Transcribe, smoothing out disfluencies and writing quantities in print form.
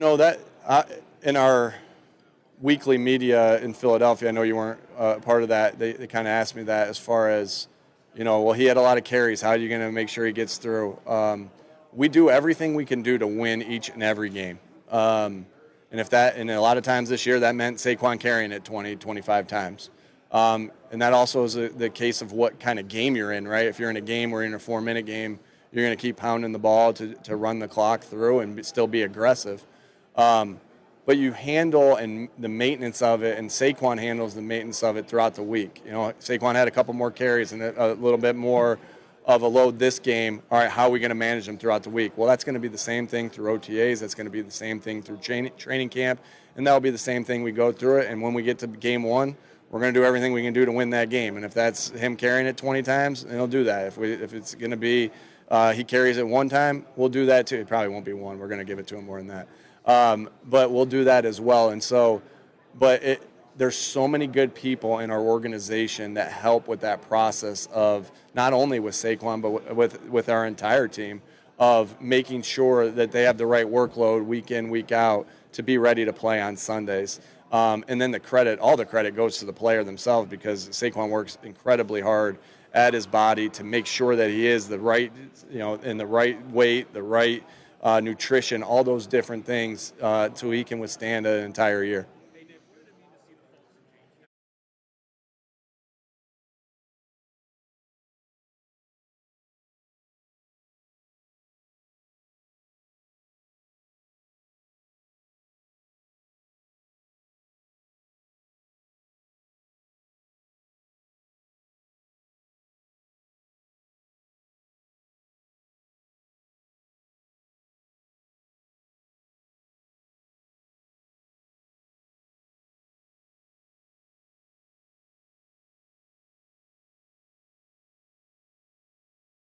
No, in our weekly media in Philadelphia, I know you weren't part of that. They kind of asked me that as far as, well, he had a lot of carries. How are you going to make sure he gets through? We do everything we can do to win each and every game. And a lot of times this year, that meant Saquon carrying it 20, 25 times. And that also is the case of what kind of game you're in, right? If you're in a game where you're in a 4-minute game, you're going to keep pounding the ball to run the clock through and still be aggressive. But you handle and the maintenance of it, and Saquon handles the maintenance of it throughout the week. Saquon had a couple more carries and a little bit more of a load this game. All right, how are we going to manage them throughout the week? Well, that's going to be the same thing through OTAs. That's going to be the same thing through training camp, and that will be the same thing we go through it. And when we get to game one, we're going to do everything we can do to win that game. And if that's him carrying it 20 times, then he'll do that. If it's going to be he carries it one time, we'll do that too. It probably won't be one. We're going to give it to him more than that. But we'll do that as well. And so, there's so many good people in our organization that help with that process of not only with Saquon, but with our entire team of making sure that they have the right workload week in, week out to be ready to play on Sundays. And then all the credit goes to the player themselves because Saquon works incredibly hard at his body to make sure that he is the right, in the right weight, the right nutrition, all those different things so he can withstand an entire year.